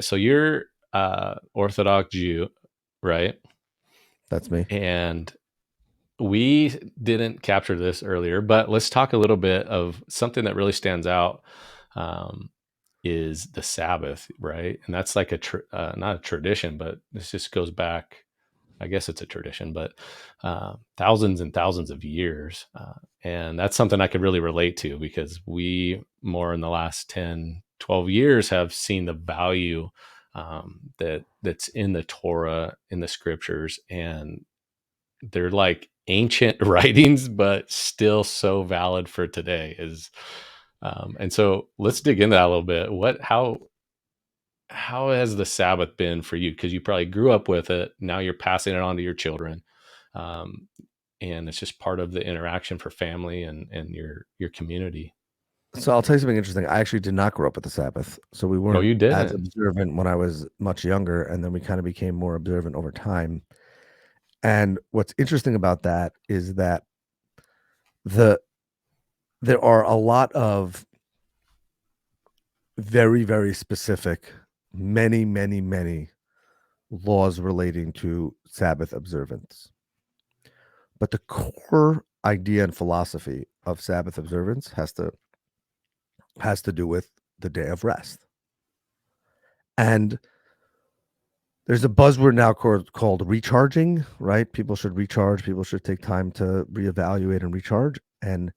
So you're Orthodox Jew, right? That's me. And we didn't capture this earlier, but let's talk a little bit of something that really stands out. Um, is the Sabbath, right? And that's like not a tradition, but this just goes back. I guess it's a tradition, but thousands and thousands of years, and that's something I could really relate to because we more in the last 10, 12 years have seen the value that's in the Torah, in the scriptures, and they're like ancient writings, but still so valid for today. And so let's dig into that a little bit. How has the Sabbath been for you? Because you probably grew up with it. Now you're passing it on to your children, um, and it's just part of the interaction for family and your community. So I'll tell you something interesting. I actually did not grow up with the Sabbath. So we Oh, weren't you as didn't? observant when I was much younger, and then we kind of became more observant over time. And what's interesting about that is that the there are a lot of very, very specific, many laws relating to Sabbath observance. But the core idea and philosophy of Sabbath observance has to do with the day of rest. And there's a buzzword now called recharging, right? People should recharge. People should take time to reevaluate and recharge. And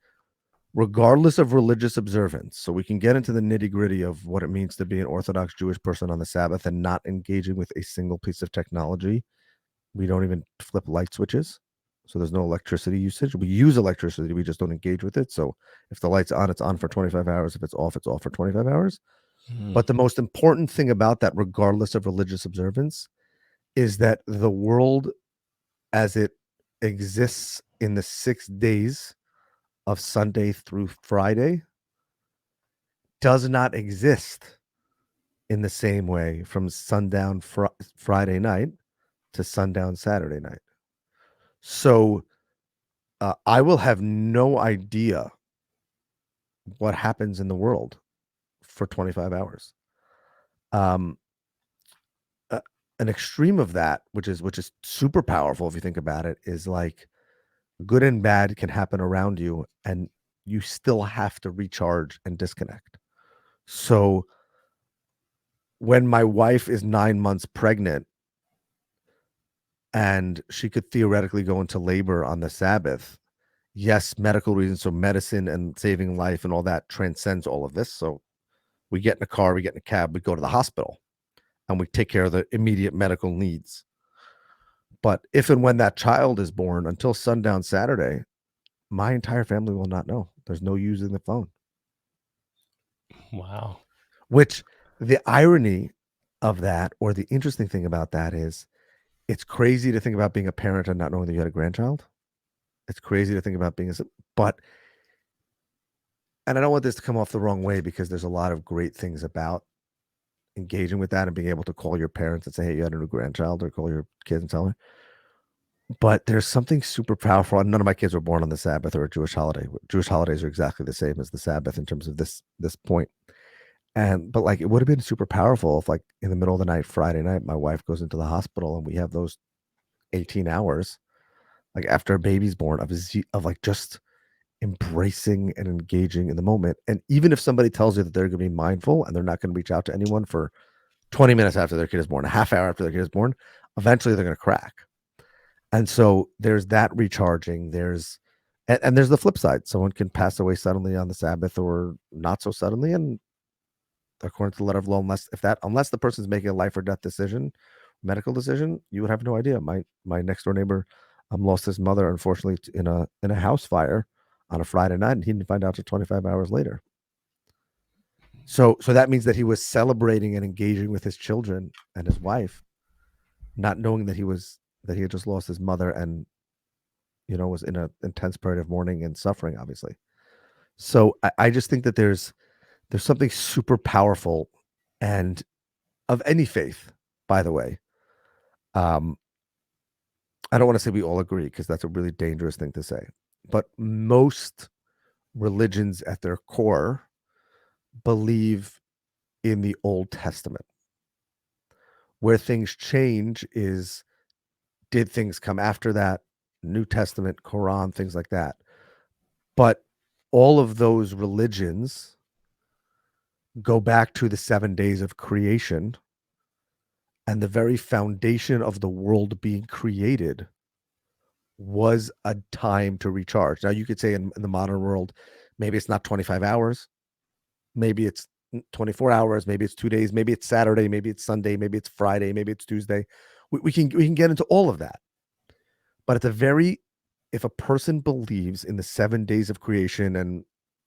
regardless of religious observance, so we can get into the nitty gritty of what it means to be an Orthodox Jewish person on the Sabbath and not engaging with a single piece of technology. We don't even flip light switches. So there's no electricity usage. We use electricity, we just don't engage with it. So if the light's on, it's on for 25 hours. If it's off for 25 hours. Mm. But the most important thing about that, regardless of religious observance, is that the world as it exists in the 6 days of Sunday through Friday does not exist in the same way from sundown Friday night to sundown Saturday night. So I will have no idea what happens in the world for 25 hours. Um, uh, an extreme of that, which is super powerful if you think about it, is like good and bad can happen around you, and you still have to recharge and disconnect. So when my wife is 9 months pregnant and she could theoretically go into labor on the Sabbath, yes, medical reasons, so medicine and saving life and all that transcends all of this. So we get in a car, we get in a cab, we go to the hospital, and we take care of the immediate medical needs. But if and when that child is born until sundown Saturday, my entire family will not know. There's no using the phone. Wow. Which the irony of that, or the interesting thing about that, is it's crazy to think about being a parent and not knowing that you had a grandchild. It's crazy to think about being but, and I don't want this to come off the wrong way because there's a lot of great things about engaging with that and being able to call your parents and say, hey, you had a new grandchild, or call your kids and tell them. But there's something super powerful. And none of my kids were born on the Sabbath or a Jewish holiday. Jewish holidays are exactly the same as the Sabbath in terms of this point. And but like it would have been super powerful if, like, in the middle of the night, Friday night, my wife goes into the hospital and we have those 18 hours, like after a baby's born, of like just embracing and engaging in the moment. And even if somebody tells you that they're going to be mindful and they're not going to reach out to anyone for 20 minutes after their kid is born, a half hour after their kid is born, eventually they're going to crack. And so there's that recharging. And there's the flip side. Someone can pass away suddenly on the Sabbath or not so suddenly. And according to the letter of law, unless the person's making a life or death decision, medical decision, you would have no idea. My next door neighbor lost his mother, unfortunately, in a house fire on a Friday night, and he didn't find out till 25 hours later. So that means that he was celebrating and engaging with his children and his wife, not knowing that he had just lost his mother, and was in an intense period of mourning and suffering, obviously. So I just think that there's something super powerful, and of any faith, by the way. Um, I don't want to say we all agree because that's a really dangerous thing to say, but most religions at their core believe in the Old Testament. Where things change is, did things come after that? New Testament, Quran, things like that. But all of those religions go back to the 7 days of creation, and the very foundation of the world being created was a time to recharge. Now, you could say in the modern world, maybe it's not 25 hours, maybe it's 24 hours, maybe it's 2 days, maybe it's Saturday, maybe it's Sunday, maybe it's Friday, maybe it's Tuesday. We can get into all of that. But at the very, if a person believes in the 7 days of creation, and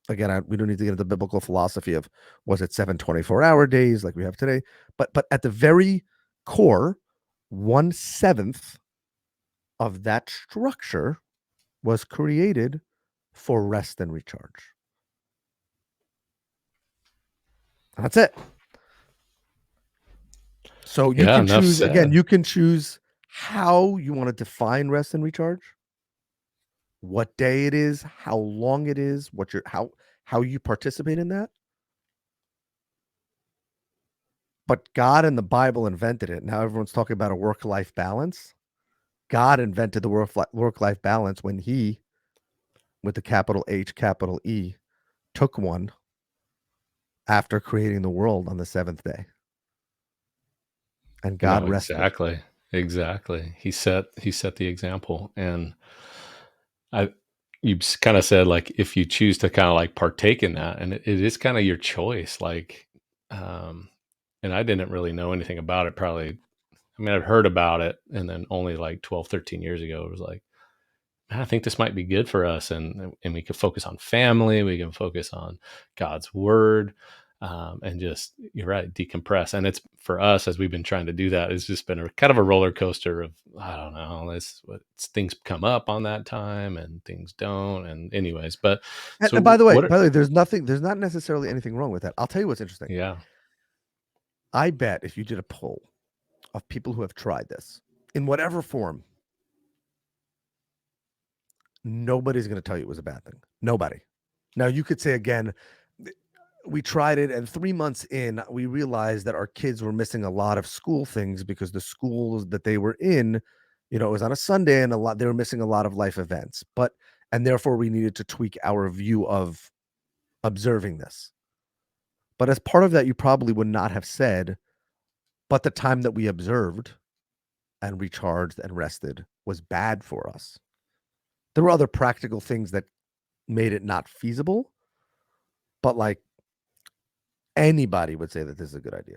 again, we don't need to get into the biblical philosophy of, was it 7 24-hour days like we have today? But at the very core, 1/7 of that structure was created for rest and recharge. That's it. So you Yeah, can enough choose, again, said. you can choose how you want to define rest and recharge, what day it is, how long it is, what your how you participate in that. But God and the Bible invented it. Now everyone's talking about a work-life balance. God invented the work-life balance when he, with the capital H, capital E, took one after creating the world on the seventh day. And God No, rested. exactly. Exactly. He set the example. And I you kind of said, like, if you choose to kind of like partake in that, and it is kind of your choice. Like, um, and I didn't really know anything about it. Probably, I mean, I've heard about it, and then only like 12, 13 years ago, it was like, "Man, I think this might be good for us," and we could focus on family, we can focus on God's word, and just, you're right, decompress. And it's, for us, as we've been trying to do that, it's just been a kind of a roller coaster of, I don't know, this what things come up on that time and things don't. And anyways, but And by so the way, what? there's not necessarily anything wrong with that. I'll tell you what's interesting. Yeah, I bet if you did a poll of people who have tried this in whatever form, nobody's going to tell you it was a bad thing. Nobody. Now, you could say again, we tried it, and 3 months in, we realized that our kids were missing a lot of school things because the schools that they were in, it was on a Sunday, and they were missing a lot of life events. And therefore we needed to tweak our view of observing this. But as part of that, you probably would not have said, but the time that we observed and recharged and rested was bad for us. There were other practical things that made it not feasible, but like anybody would say that this is a good idea.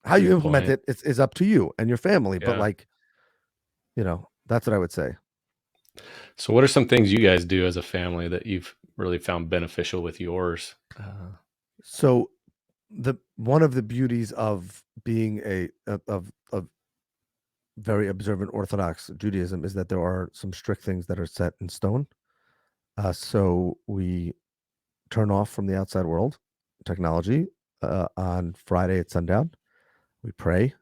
How you good implement point. it is up to you and your family, but Yeah. like, that's what I would say. So what are some things you guys do as a family that you've really found beneficial with yours? So the one of the beauties of being of very observant Orthodox Judaism is that there are some strict things that are set in stone. So we turn off from the outside world, technology, on Friday at sundown. We pray.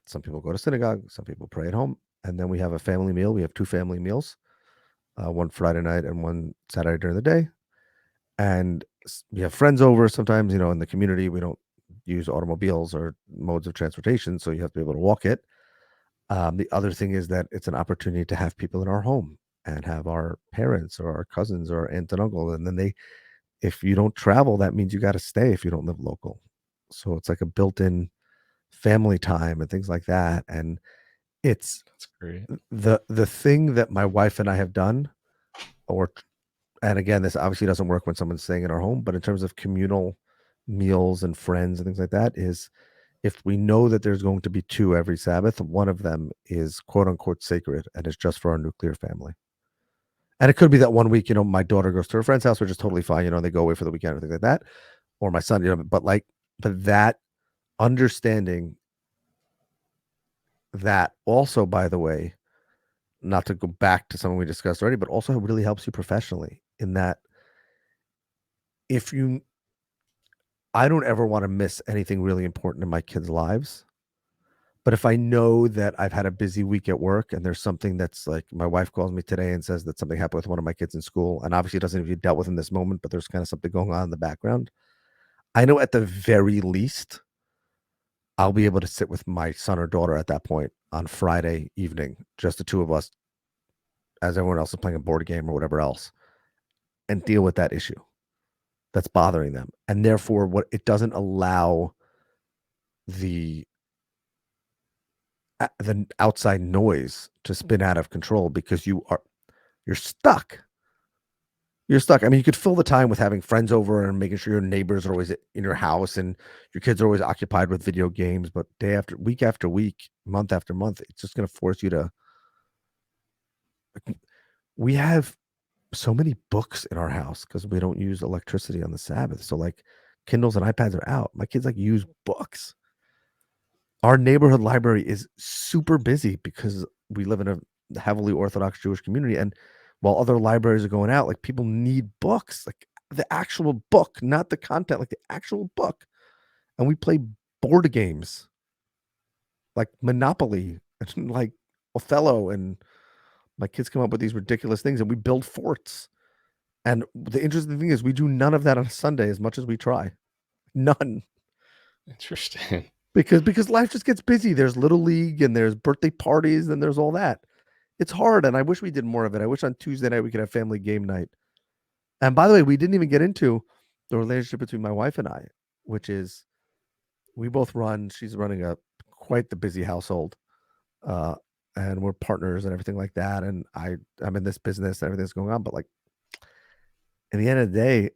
Some people go to synagogue, some people pray at home, and then we have a family meal. We have two family meals, one Friday night and one Saturday during the day. And we have friends over sometimes, in the community. We don't use automobiles or modes of transportation, so you have to be able to walk it. The other thing is that it's an opportunity to have people in our home and have our parents or our cousins or aunt and uncle. And then if you don't travel, that means you got to stay if you don't live local. So it's like a built-in family time and things like that. And it's That's great. the thing that my wife and I have done, or and again, this obviously doesn't work when someone's staying in our home, but in terms of communal meals and friends and things like that, is if we know that there's going to be two every Sabbath, one of them is quote unquote sacred and it's just for our nuclear family. And it could be that one week, my daughter goes to her friend's house, which is totally fine. They go away for the weekend or things like that. Or my son, but that understanding that also, by the way, not to go back to something we discussed already, but also really helps you professionally in that if you, I don't ever want to miss anything really important in my kids' lives. But if I know that I've had a busy week at work and there's something that's like, my wife calls me today and says that something happened with one of my kids in school, and obviously it doesn't even dealt with in this moment, but there's kind of something going on in the background. I know at the very least I'll be able to sit with my son or daughter at that point on Friday evening, just the two of us, as everyone else is playing a board game or whatever else, and deal with that issue that's bothering them. And therefore, what it doesn't allow the outside noise to spin out of control because you're stuck. You're stuck. I mean, you could fill the time with having friends over and making sure your neighbors are always in your house and your kids are always occupied with video games. But week after week, month after month, it's just going to force you to. We have so many books in our house because we don't use electricity on the Sabbath. So like Kindles and iPads are out. My kids like use books. Our neighborhood library is super busy because we live in a heavily Orthodox Jewish community. And while other libraries are going out, like people need books, like the actual book, not the content, like the actual book. And we play board games like Monopoly and like Othello. And my kids come up with these ridiculous things and we build forts. And the interesting thing is we do none of that on a Sunday as much as we try. None. Interesting. Because life just gets busy. There's little league and there's birthday parties and there's all that. It's hard, and I wish we did more of it. I wish on Tuesday night we could have family game night. And by the way, we didn't even get into the relationship between my wife and I, which is we both run. She's running a quite the busy household, uh, and we're partners and everything like that. And I'm in this business and everything's going on, but like in the end of the day,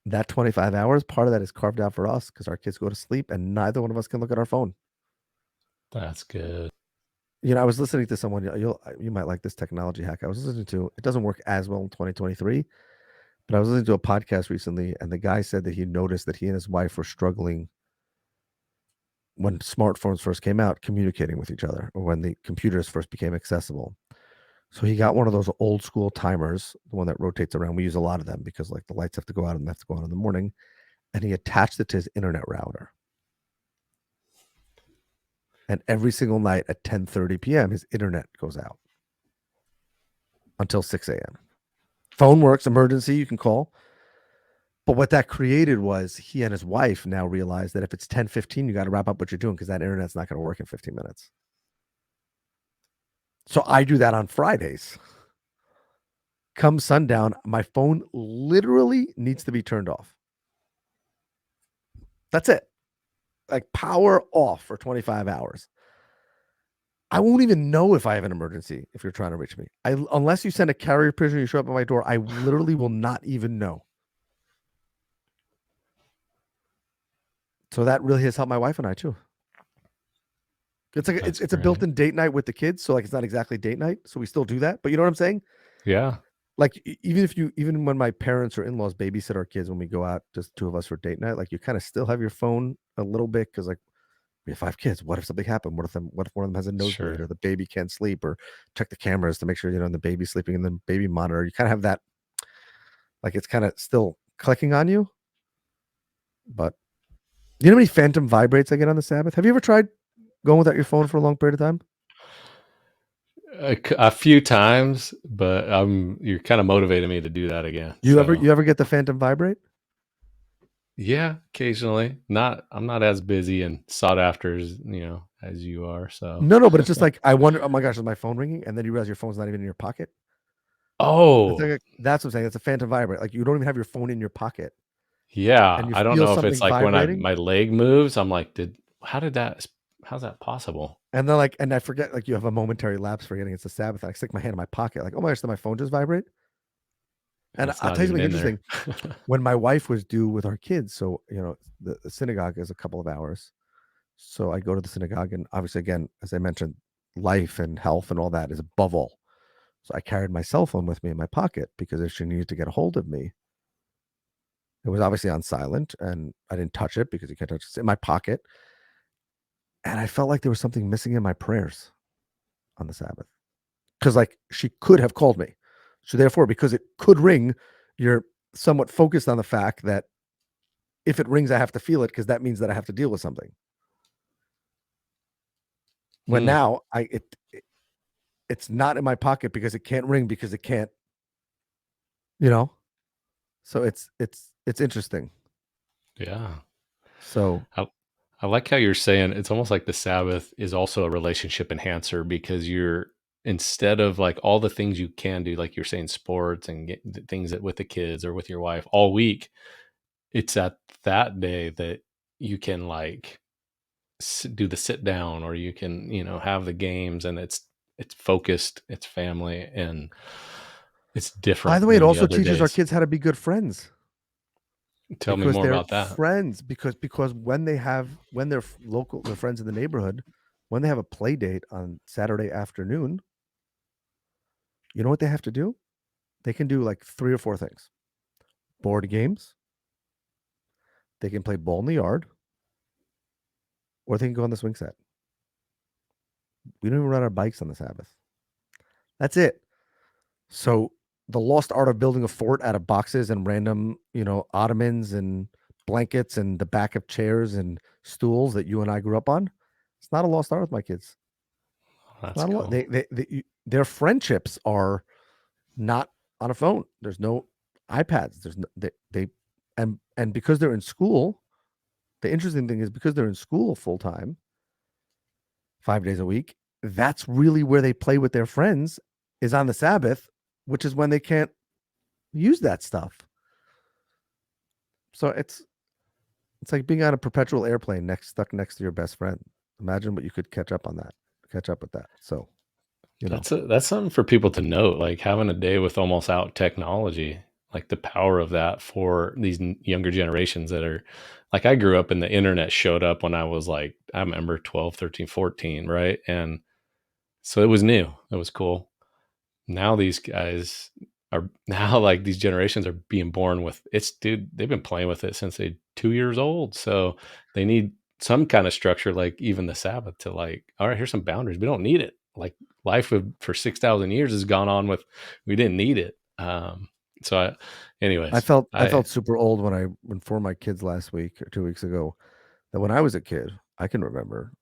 that 25 hours, part of that is carved out for us because our kids go to sleep and neither one of us can look at our phone. That's good. You know, I was listening to someone. You might like this technology hack. I was listening to. It doesn't work as well in 2023, but I was listening to a podcast recently, and the guy said that he noticed that he and his wife were struggling when smartphones first came out, communicating with each other, or when the computers first became accessible. So he got one of those old school timers, the one that rotates around. We use a lot of them because like the lights have to go out and they have to go on in the morning. And he attached it to his internet router. And every single night at 10:30 p.m., his internet goes out until 6 a.m. Phone works, emergency, you can call. But what that created was he and his wife now realize that if it's 10:15, you got to wrap up what you're doing because that internet's not going to work in 15 minutes. So I do that on Fridays. Come sundown, my phone literally needs to be turned off. That's it. Like power off for 25 hours. I won't even know if I have an emergency if you're trying to reach me. Unless you send a carrier pigeon, you show up at my door, I literally will not even know. So that really has helped my wife and I too. It's like That's it's a great. built-in date night with the kids, so like it's not exactly date night, so we still do that. But you know what I'm saying? Yeah. Like even when my parents or in-laws babysit our kids when we go out, just two of us for date night, like you kind of still have your phone a little bit because like we have 5 kids. What if something happened? What if one of them has a nosebleed Sure. or the baby can't sleep or check the cameras to make sure the baby's sleeping in the baby monitor. You kind of have that like it's kind of still clicking on you. But you know how many phantom vibrates I get on the Sabbath? Have you ever tried going without your phone for a long period of time? A few times, but you're kind of motivating me to do that again. You ever So you ever get the phantom vibrate? yeah, occasionally. I'm not as busy and sought after as you are. So No, but it's just like I wonder. Oh my gosh, is my phone ringing? And then you realize your phone's not even in your pocket. oh That's what I'm saying. It's a phantom vibrate. Like you don't even have your phone in your pocket, and yeah, you I don't feel know if it's something like when vibrating, my leg moves, I'm like, how's that possible? and then like, and I forget. Like you have a momentary lapse forgetting it's the Sabbath. And I stick my hand in my pocket. Like, oh my gosh, did my phone just vibrate? And And it's I'll not tell you even something in there. interesting. When my wife was due with our kids, so the synagogue is a couple of hours. So I go to the synagogue, and obviously, again, as I mentioned, life and health and all that is above all. So I carried my cell phone with me in my pocket because if she needed to get a hold of me, it was obviously on silent, and I didn't touch it because you can't touch it. It's in my pocket, and I felt like there was something missing in my prayers on the Sabbath because, like, she could have called me. So therefore, because it could ring, you're somewhat focused on the fact that if it rings, I have to feel it because that means that I have to deal with something. When Hmm. now it's not in my pocket because it can't ring because it can't, you know. So it's interesting. Yeah. So I, I like how you're saying it's almost like the Sabbath is also a relationship enhancer because you're instead of like all the things you can do, like you're saying, sports and get the things that with the kids or with your wife all week, it's at that day that you can like do the sit down or you can, have the games and it's focused, it's family, and it's By different the way, it than the also other teaches our days. kids how to be good friends Tell me because more they're about that. friends because when they're local, they're friends in the neighborhood, when they have a play date on Saturday afternoon, you know what they have to do? They can do like three or four things. Board games, they can play ball in the yard, or they can go on the swing set. We don't even ride our bikes on the Sabbath. That's it. So the lost art of building a fort out of boxes and random, ottomans and blankets and the back of chairs and stools that you and I grew up on. It's not a lost art with my kids. It's That's not a lot. cool. Their friendships are not on a phone. There's no iPads. There's no, they and because they're in school, the interesting thing is because they're in school full time, 5 days a week, that's really where they play with their friends is on the Sabbath, which is when they can't use that stuff. So it's like being on a perpetual airplane stuck next to your best friend. Imagine what you could catch up with that. So, you know, That's something for people to note, like having a day with almost out technology, like the power of that for these younger generations that are like I grew up and the internet showed up when I was like, I remember 12, 13, 14, right? And so it was new. It was cool. Now these guys are now like these generations are being born with it's dude, they've been playing with it since they 2 years old. So they need some kind of structure, like even the Sabbath to like, all right, here's some boundaries. We don't need it. Like life for 6,000 years has gone on with, we didn't need it. So I anyways, felt I I, felt super old when I informed my kids last week or 2 weeks ago that when I was a kid, I can remember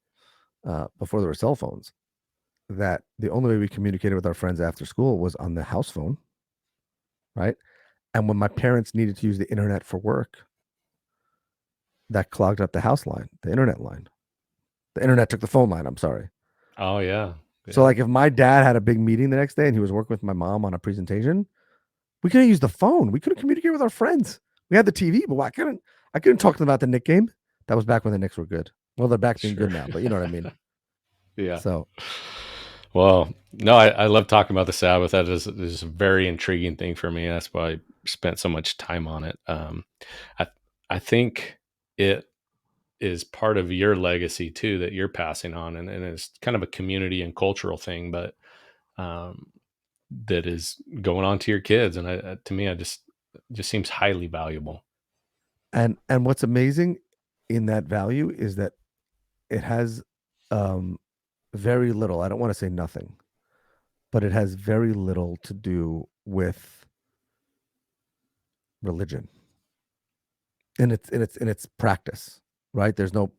before there were cell phones, that the only way we communicated with our friends after school was on the house phone, right? And when my parents needed to use the internet for work, that clogged up the house line, the internet line. The internet took the phone line. I'm sorry. oh yeah. So, Yeah. like, if my dad had a big meeting the next day and he was working with my mom on a presentation, we couldn't use the phone. We couldn't communicate with our friends. We had the TV, but I couldn't talk to them about the Knick game. That was back when the Knicks were good. Well, they're back being good Sure. now, but you know what I mean. Yeah. So, Well, no, I love talking about the Sabbath. That is a very intriguing thing for me. That's why I spent so much time on it. I I think it is part of your legacy too that you're passing on, and it's kind of a community and cultural thing, but um, that is going on to your kids. And to me, I just seems highly valuable. and what's amazing in that value is that it has um very little. I don't want to say nothing, but it has very little to do with religion in its practice, right? There's no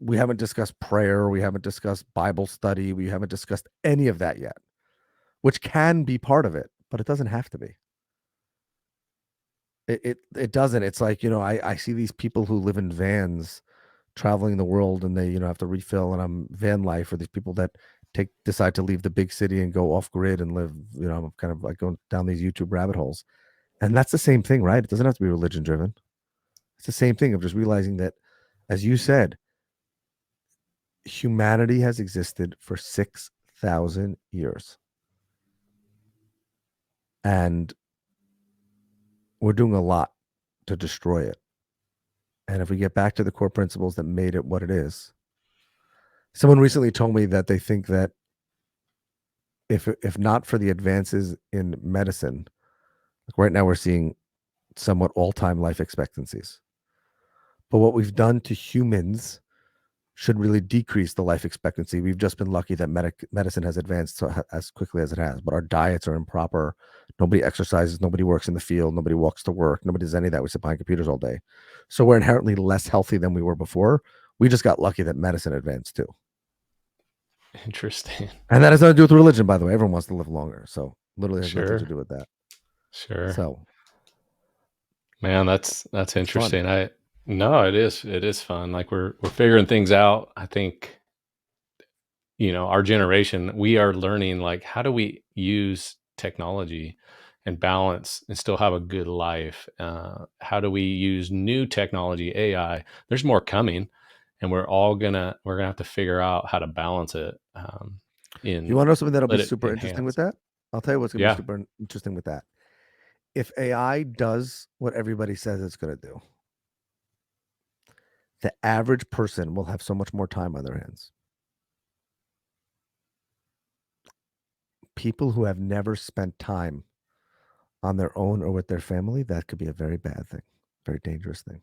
we haven't discussed prayer, we haven't discussed Bible study, we haven't discussed any of that yet, which can be part of it, but it doesn't have to be. It doesn't. It's like, I see these people who live in vans traveling the world and they, have to refill and I'm van life, or these people that decide to leave the big city and go off grid and live, kind of like going down these YouTube rabbit holes. And that's the same thing, right? It doesn't have to be religion driven. It's the same thing of just realizing that, as you said, humanity has existed for 6,000 years. And we're doing a lot to destroy it. And if we get back to the core principles that made it what it is, someone recently told me that they think that if not for the advances in medicine, like right now we're seeing somewhat all-time life expectancies. But what we've done to humans should really decrease the life expectancy. We've just been lucky that medicine has advanced as quickly as it has, but our diets are improper. Nobody exercises, nobody works in the field, nobody walks to work, nobody does any of that. We sit behind computers all day. So we're inherently less healthy than we were before. We just got lucky that medicine advanced too. Interesting. And that has nothing to do with religion, by the way. Everyone wants to live longer. So literally has nothing to Sure. do with that. Sure. So Man, that's it's fun. interesting. No, it is fun. Like we're figuring things out. I think, our generation, we are learning, like, how do we use technology and balance and still have a good life? How do we use new technology, AI? There's more coming, and we're gonna have to figure out how to balance it, You in wanna know something that'll be let it super interesting with enhance. that? I'll tell you what's gonna be Yeah. super interesting with that. If AI does what everybody says it's gonna do, the average person will have so much more time on their hands. People who have never spent time on their own or with their family, that could be a very bad thing, very dangerous thing.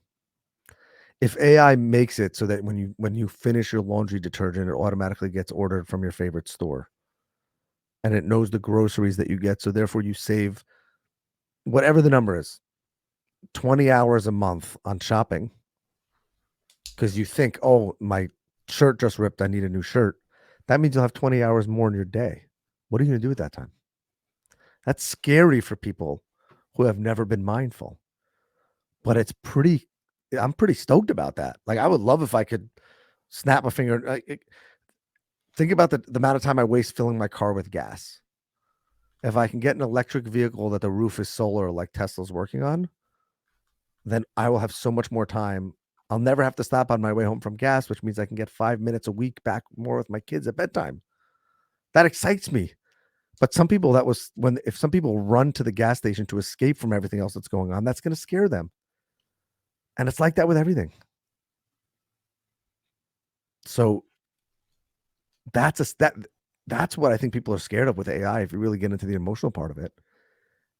If AI makes it so that when you finish your laundry detergent, it automatically gets ordered from your favorite store and it knows the groceries that you get, so therefore you save whatever the number is, 20 hours a month on shopping because you think, oh, my shirt just ripped. I need a new shirt. That means you'll have 20 hours more in your day. What are you going to do with that time? That's scary for people who have never been mindful, but I'm pretty stoked about that. Like, I would love if I could snap a finger. Think about the amount of time I waste filling my car with gas. If I can get an electric vehicle that the roof is solar, like Tesla's working on, then I will have so much more time. I'll never have to stop on my way home from gas, which means I can get 5 minutes a week back more with my kids at bedtime. That excites me. But some people, if some people run to the gas station to escape from everything else that's going on, that's going to scare them. And it's like that with everything. So that's what I think people are scared of with AI. If you really get into the emotional part of it,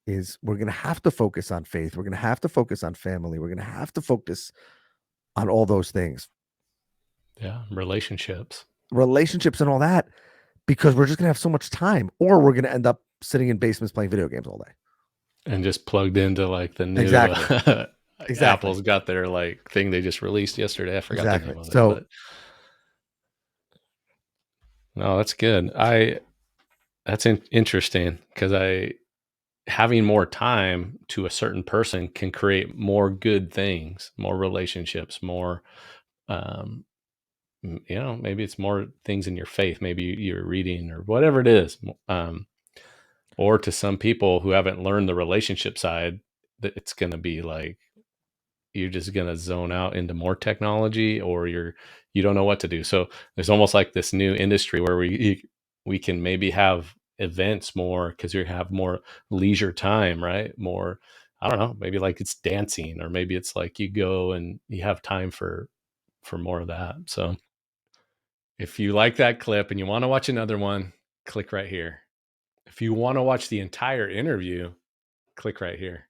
is we're going to have to focus on faith. We're going to have to focus on family. We're going to have to focus on all those things, Yeah, relationships. relationships and all that, because we're just going to have so much time, or we're going to end up sitting in basements playing video games all day. And just plugged into, like, the new, Exactly. Exactly. Apple's got their, like, thing they just released yesterday. I forgot the Exactly. name of it, So but no, that's good. That's interesting because I having more time to a certain person can create more good things, more relationships, more, um, maybe it's more things in your faith. Maybe you're reading or whatever it is. Or to some people who haven't learned the relationship side, that it's going to be like, you're just going to zone out into more technology, or you don't know what to do. So there's almost like this new industry where we can maybe have events more because you have more leisure time, right? More, I don't know, maybe like it's dancing, or maybe it's like you go and you have time for more of that. So if you like that clip and you want to watch another one, click right here. If you want to watch the entire interview, click right here.